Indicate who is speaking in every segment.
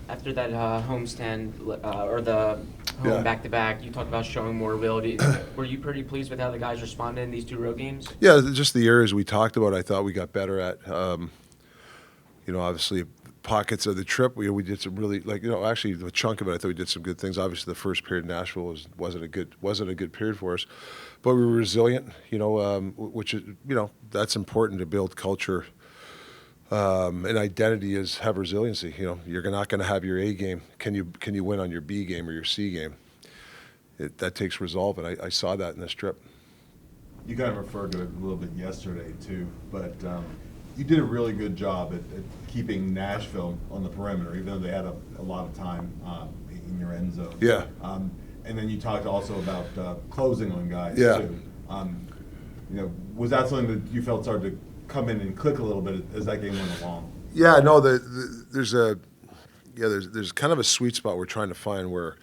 Speaker 1: after that homestand or the home
Speaker 2: Yeah.
Speaker 1: back-to-back, you talked about showing more ability. Were you pretty pleased with how the guys responded in these 2 road games?
Speaker 2: Yeah, just the areas we talked about, I thought we got better at. Obviously, pockets of the trip, we did some really actually the chunk of it, I thought we did some good things. Obviously, the first period in Nashville wasn't a good period for us, but we were resilient. Which is that's important to build culture. And identity is have resiliency. You're not going to have your A game. Can you win on your B game or your C game? That takes resolve, and I saw that in this trip.
Speaker 3: You kind of referred to it a little bit yesterday too, but you did a really good job at keeping Nashville on the perimeter, even though they had a lot of time in your end zone.
Speaker 2: Yeah.
Speaker 3: And then you talked also about closing on guys
Speaker 2: Yeah.
Speaker 3: too. Was that something that you felt started to come in and click a little bit as that game went along?
Speaker 2: Yeah, no, there's kind of a sweet spot we're trying to find where,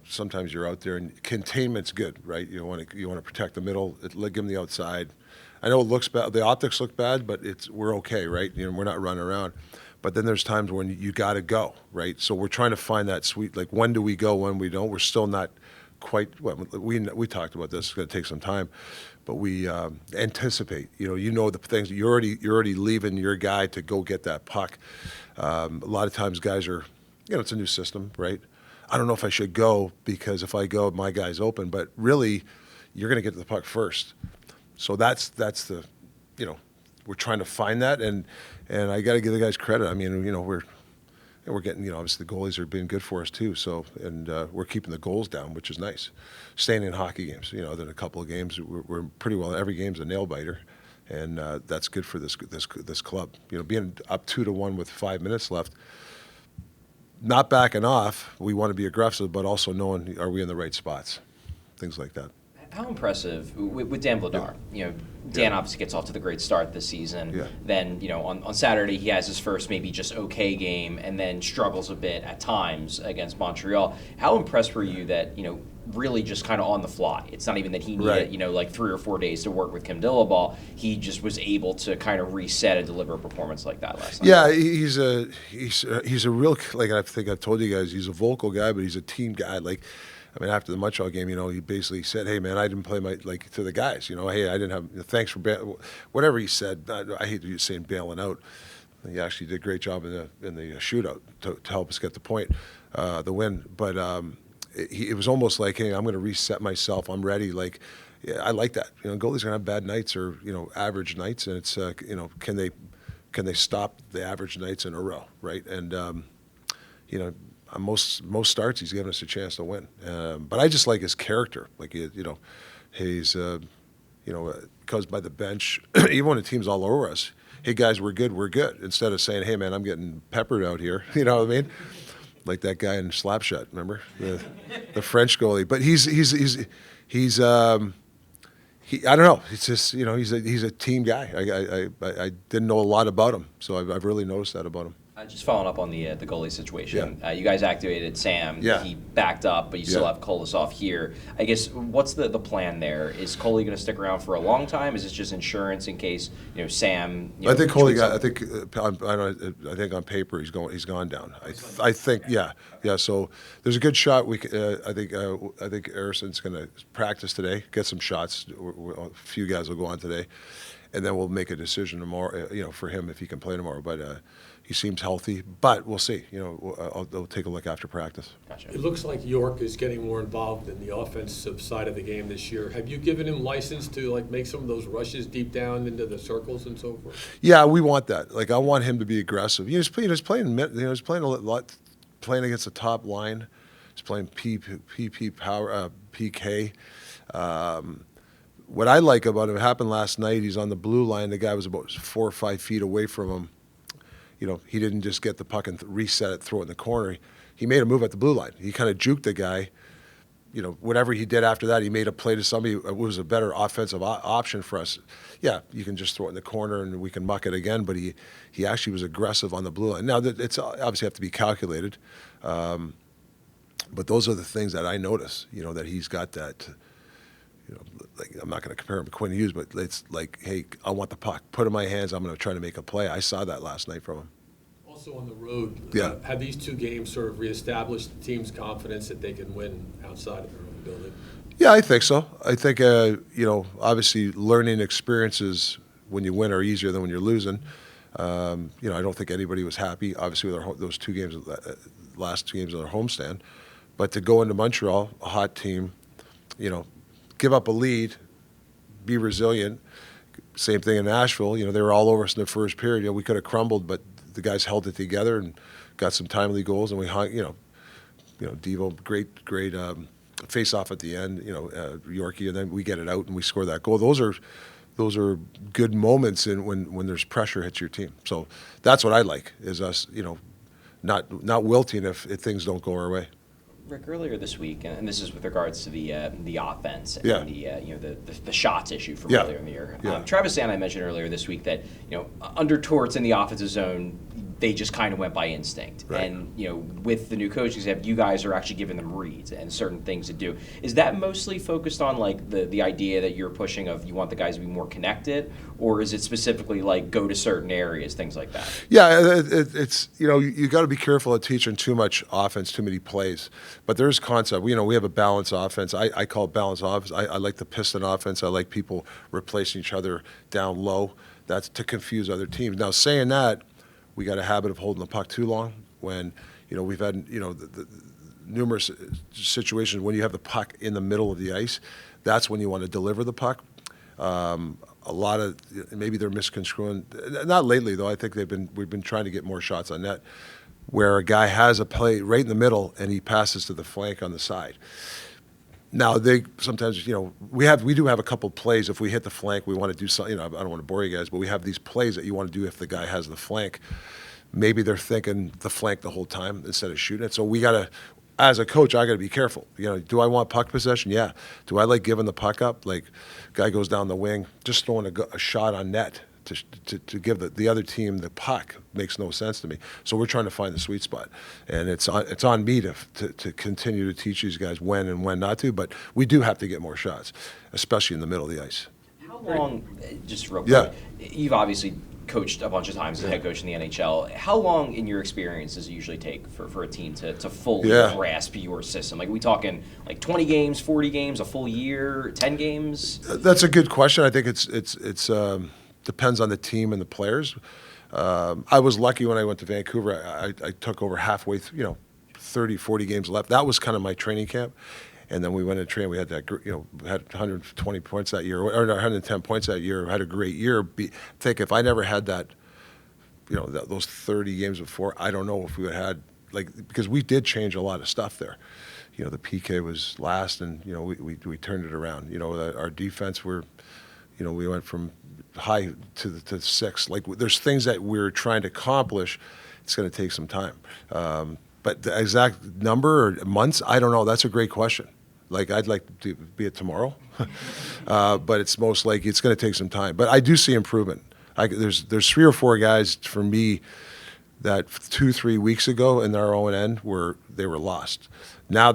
Speaker 2: sometimes you're out there and containment's good, right? You want to protect the middle, give them the outside. I know it looks bad, the optics look bad, but we're okay, right? We're not running around. But then there's times when you got to go, right? So we're trying to find that sweet, like when do we go, when we don't. We're still not quite. Well, we talked about this. It's going to take some time, but we anticipate. The things you're already leaving your guy to go get that puck. A lot of times guys are, it's a new system, right? I don't know if I should go because if I go, my guy's open. But really, you're going to get to the puck first. So that's the, we're trying to find that, and I got to give the guys credit. I mean, we're getting, obviously the goalies are being good for us too. So, and we're keeping the goals down, which is nice. Staying in hockey games, then a couple of games, we're pretty well. Every game's a nail biter, and that's good for this club. Being up 2-1 with 5 minutes left, not backing off. We want to be aggressive, but also knowing are we in the right spots, things like that.
Speaker 4: How impressive with Dan Vladar? Dan obviously gets off to the great start this season.
Speaker 2: Yeah.
Speaker 4: Then, on Saturday he has his first maybe just okay game and then struggles a bit at times against Montreal. How impressed were you that, really just kind of on the fly? It's not even that he needed, like 3 or 4 days to work with Kim Dillaball. He just was able to kind of reset and deliver a performance like that last night.
Speaker 2: Yeah, he's a real, like I think I've told you guys, he's a vocal guy, but he's a team guy. After the Montreal game, he basically said, "Hey, man, I didn't play to the guys. Hey, I didn't have. Thanks for whatever he said. I hate saying bailing out. He actually did a great job in the shootout to help us get the point, the win. But it was almost like, hey, I'm going to reset myself. I'm ready. I like that. Goalies are gonna have bad nights or average nights, and it's can they stop the average nights in a row, right? And most starts, he's given us a chance to win. But I just like his character. He's goes by the bench, even when the team's all over us. Hey guys, we're good. Instead of saying, hey man, I'm getting peppered out here. You know what I mean? Like that guy in Slapshot, remember the French goalie. But he's I don't know. It's just he's a team guy. I didn't know a lot about him, so I've really noticed that about him.
Speaker 4: Just following up on the goalie situation, you guys activated Sam.
Speaker 2: Yeah.
Speaker 4: He backed up, but you still have Kolosov here. I guess what's the plan there? Is Coley going to stick around for a long time? Is this just insurance in case Sam?
Speaker 2: I think Coley got. I think on paper he's gone down. I think yeah. So there's a good shot. I think Harrison's going to practice today, get some shots. A few guys will go on today, and then we'll make a decision tomorrow. For him if he can play tomorrow, but. He seems healthy, but we'll see. I'll take a look after practice.
Speaker 4: Gotcha.
Speaker 5: It looks like York is getting more involved in the offensive side of the game this year. Have you given him license to make some of those rushes deep down into the circles and so forth?
Speaker 2: Yeah, we want that. I want him to be aggressive. He's playing a lot, playing against the top line. He's playing PP power, PK. What I like about him, it happened last night. He's on the blue line. The guy was about 4 or 5 feet away from him. He didn't just get the puck and reset it, throw it in the corner. He made a move at the blue line. He kind of juked the guy. Whatever he did after that, he made a play to somebody. It was a better offensive option for us. Yeah, you can just throw it in the corner and we can muck it again, but he actually was aggressive on the blue line. Now, it's obviously have to be calculated, but those are the things that I notice, that he's got that, I'm not going to compare him to Quinn Hughes, but it's like, hey, I want the puck. Put it in my hands. I'm going to try to make a play. I saw that last night from him.
Speaker 5: Also on the road,
Speaker 2: Yeah.
Speaker 5: have these two games sort of reestablished the team's confidence that they can win outside of their own building?
Speaker 2: Yeah, I think so. I think, obviously learning experiences when you win are easier than when you're losing. I don't think anybody was happy, obviously, with those 2 games, last 2 games of their homestand. But to go into Montreal, a hot team, give up a lead, be resilient. Same thing in Nashville. They were all over us in the first period. We could have crumbled, but the guys held it together and got some timely goals, and we hung. Devo, great face-off at the end. Yorkie, and then we get it out and we score that goal. Those are good moments when there's pressure hits your team. So that's what I like, is us, not wilting if things don't go our way.
Speaker 4: Rick, earlier this week, and this is with regards to the offense and
Speaker 2: Yeah.
Speaker 4: the shots issue from
Speaker 2: Yeah.
Speaker 4: earlier in the year.
Speaker 2: Yeah.
Speaker 4: Travis and I mentioned earlier this week that under Torts in the offensive zone, they just kind of went by instinct.
Speaker 2: Right.
Speaker 4: And with the new coaching staff, you guys are actually giving them reads and certain things to do. Is that mostly focused on like the idea that you're pushing of you want the guys to be more connected, or is it specifically like go to certain areas, things like that?
Speaker 2: Yeah, it's you got to be careful of teaching too much offense, too many plays. But there's concept. We have a balanced offense. I call it balanced offense. I like the piston offense. I like people replacing each other down low. That's to confuse other teams. Now, saying that, we got a habit of holding the puck too long. When we've had the numerous situations when you have the puck in the middle of the ice. That's when you want to deliver the puck. A lot of maybe they're misconstruing. Not lately though. I think we've been trying to get more shots on net, where a guy has a play right in the middle and he passes to the flank on the side. Now they sometimes we do have a couple plays. If we hit the flank, we want to do something. I don't want to bore you guys, but we have these plays that you want to do if the guy has the flank. Maybe they're thinking the flank the whole time instead of shooting it. So we gotta, as a coach, I gotta be careful. Do I want puck possession? Yeah. Do I like giving the puck up? Like, guy goes down the wing, just throwing a shot on net to give the other team the puck makes no sense to me. So we're trying to find the sweet spot, and it's on me to continue to teach these guys when and when not to. But we do have to get more shots, especially in the middle of the ice.
Speaker 4: How long, just real
Speaker 2: Yeah.
Speaker 4: quick, you've obviously coached a bunch of times as a head coach in the NHL. How long, in your experience, does it usually take for a team to fully
Speaker 2: Yeah.
Speaker 4: grasp your system? Like, we talking like 20 games, 40 games, a full year, 10 games?
Speaker 2: That's a good question. I think it's depends on the team and the players. I was lucky when I went to Vancouver. I took over halfway through, 30, 40 games left. That was kind of my training camp. And then we went to train. We had that, had 120 points that year, or 110 points that year. Had a great year. Think if I never had that, those 30 games before, I don't know if we would have had, because we did change a lot of stuff there. The PK was last, and we turned it around. Our defense we went from high to 6. There's things that we're trying to accomplish. It's going to take some time. But the exact number or months, I don't know. That's a great question. I'd like to be it tomorrow, but it's most likely it's going to take some time. But I do see improvement. There's 3 or 4 guys for me that 2-3 weeks ago in our own end they were lost. Now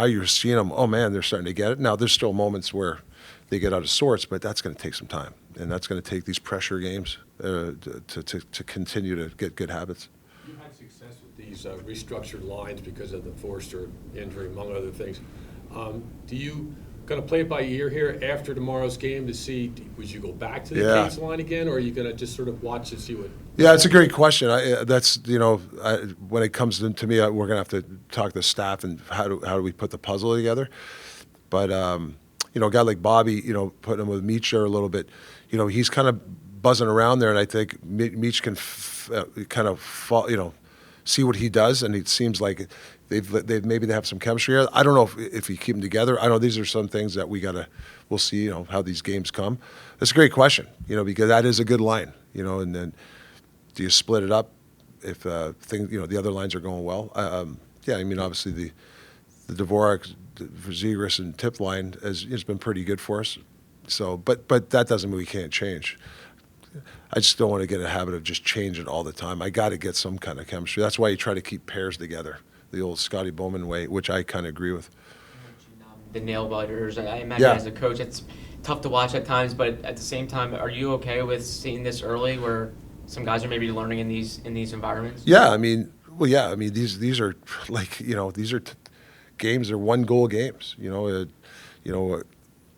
Speaker 2: you're seeing them. Oh man, they're starting to get it. Now there's still moments where they get out of sorts, but that's going to take some time, and that's going to take these pressure games to continue to get good habits.
Speaker 5: You had success with these restructured lines because of the Forster injury, among other things. Do you going to play it by ear here after tomorrow's game to see, would you go back to the Canes line again, or are you going to just sort of watch and see what?
Speaker 2: Yeah, it's a great question. When it comes to me, we're going to have to talk to staff and how do we put the puzzle together. But a guy like Bobby, putting him with Meach there a little bit, he's kind of buzzing around there, and I think Meach can kind of fall, see what he does, and it seems like maybe they have some chemistry. I don't know if you keep them together. I know these are some things that we'll see, how these games come. It's a great question, because that is a good line, and then do you split it up if the other lines are going well? Obviously the Dvorak, Zegras, and Tip line has been pretty good for us. So, but that doesn't mean we can't change. I just don't want to get in a habit of just changing all the time. I got to get some kind of chemistry. That's why you try to keep pairs together, the old Scotty Bowman way, which I kind of agree with.
Speaker 1: The nail biters, I imagine
Speaker 2: Yeah.
Speaker 1: as a coach, it's tough to watch at times, but at the same time, are you okay with seeing this early where some guys are maybe learning in these environments?
Speaker 2: Yeah, I mean, well, yeah, I mean these are like these are games are 1-goal games.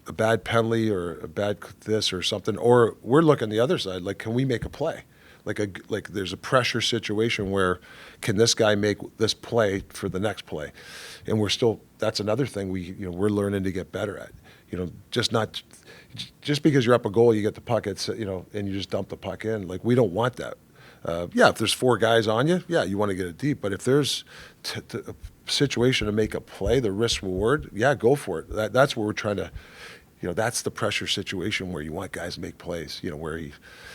Speaker 2: A bad penalty or a bad this or something, or we're looking the other side. Like, can we make a play? Like there's a pressure situation where can this guy make this play for the next play? And that's another thing we're learning to get better at. Just because you're up a goal, you get the puck, and you just dump the puck in. Like, we don't want that. If there's 4 guys on you, yeah, you want to get it deep. But if there's a situation to make a play, the risk reward, yeah, go for it. That's where we're trying to. That's the pressure situation where you want guys to make plays, where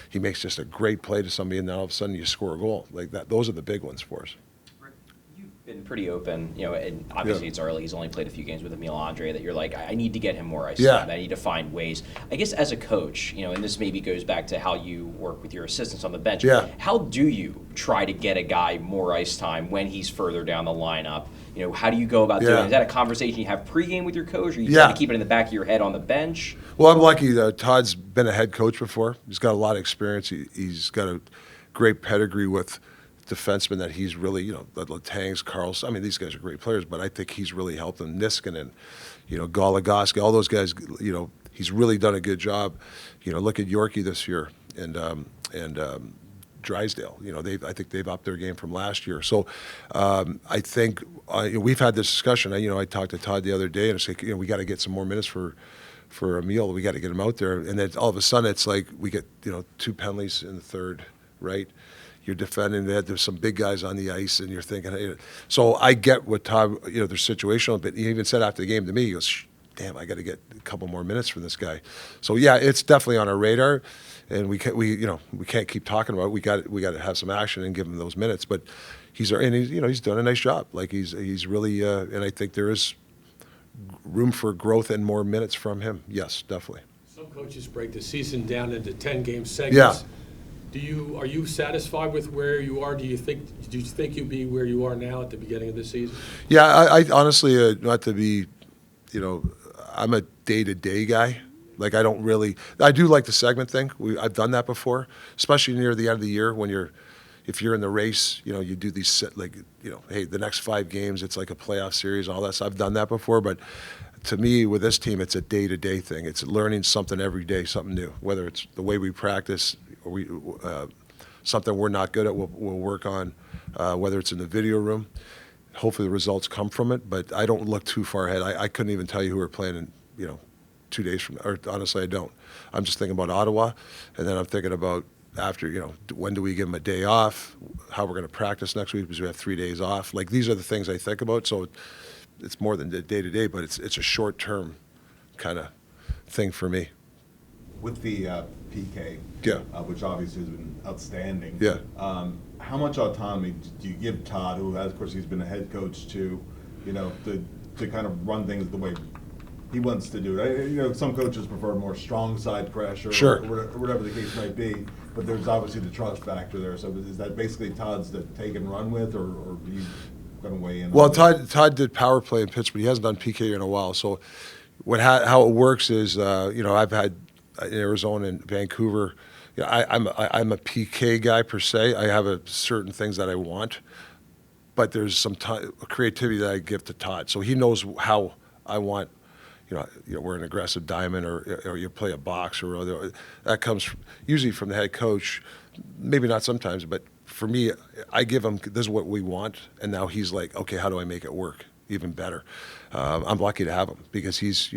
Speaker 2: he makes just a great play to somebody and then all of a sudden you score a goal. Like that, those are the big ones for us.
Speaker 4: Rick, you've been pretty open, and obviously It's early. He's only played a few games with Emil Andre that you're like, I need to get him more ice time. I need to find ways. I guess as a coach, and this maybe goes back to how you work with your assistants on the bench.
Speaker 2: Yeah.
Speaker 4: How do you try to get a guy more ice time when he's further down the lineup? How do you go about doing it? Is that a conversation you have pregame with your coach, or you try to keep it in the back of your head on the bench?
Speaker 2: Well, I'm lucky that Todd's been a head coach before. He's got a lot of experience. He's got a great pedigree with defensemen that he's really, the Latangs, Carlson. I mean, these guys are great players, but I think he's really helped them. Niskanen, Goligoski, all those guys, he's really done a good job. Look at Yorkie this year and Drysdale. I think they've upped their game from last year. So I think we've had this discussion. I talked to Todd the other day and I said, we got to get some more minutes for Emil. We got to get him out there. And then all of a sudden it's like we get 2 penalties in the third, right? You're defending. There's some big guys on the ice, and you're thinking. Hey. So I get what Todd, they're situational. But he even said after the game to me, he goes, "Damn, I got to get a couple more minutes from this guy." So yeah, it's definitely on our radar. And we can't keep talking about it. We got to have some action and give him those minutes. But he's done a nice job. Like he's really and I think there is room for growth and more minutes from him. Yes, definitely.
Speaker 5: Some coaches break the season down into 10-game segments.
Speaker 2: Yeah.
Speaker 5: Are you satisfied with where you are? Do you think you'll be where you are now at the beginning of the season?
Speaker 2: Yeah, I honestly not to be, I'm a day-to-day guy. Like I do like the segment thing. I've done that before, especially near the end of the year when if you're in the race, you do these hey, the next 5 games, it's like a playoff series, all that. So I've done that before, but to me, with this team, it's a day-to-day thing. It's learning something every day, something new. Whether it's the way we practice, or something we're not good at, we'll work on. Whether it's in the video room, hopefully the results come from it. But I don't look too far ahead. I couldn't even tell you who we're playing in 2 days from now. Or honestly, I don't. I'm just thinking about Ottawa, and then I'm thinking about after, when do we give them a day off, how we're going to practice next week because we have 3 days off. Like, these are the things I think about. So it's more than day-to-day, but it's a short-term kind of thing for me.
Speaker 3: With the PK, which obviously has been outstanding.
Speaker 2: Yeah.
Speaker 3: How much autonomy do you give Todd, who has, of course, he's been a head coach to kind of run things the way he wants to do it? Some coaches prefer more strong side pressure,
Speaker 2: sure,
Speaker 3: or whatever the case might be. But there's obviously the trust factor there. So is that basically Todd's to take and run with, or are you going to weigh in?
Speaker 2: Well, Todd did power play in Pittsburgh. He hasn't done PK in a while. So how it works is, I've had in Arizona and Vancouver. I'm a PK guy per se. I have certain things that I want, but there's some creativity that I give to Todd. So he knows how I want. We're an aggressive diamond, or you play a box, or other. That comes usually from the head coach. Maybe not sometimes, but for me, I give him, this is what we want, and now he's like, okay, how do I make it work even better? I'm lucky to have him because he's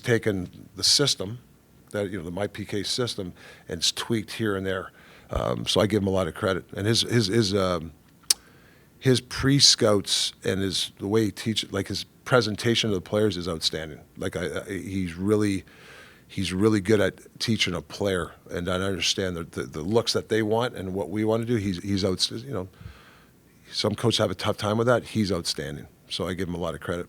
Speaker 2: taken the system, that the my PK system, and it's tweaked here and there. So I give him a lot of credit, and his pre-scouts and the way he teaches, like his presentation to the players is outstanding. Like he's really good at teaching a player, and I understand the looks that they want and what we want to do. He's outstanding. Some coaches have a tough time with that. He's outstanding. So I give him a lot of credit.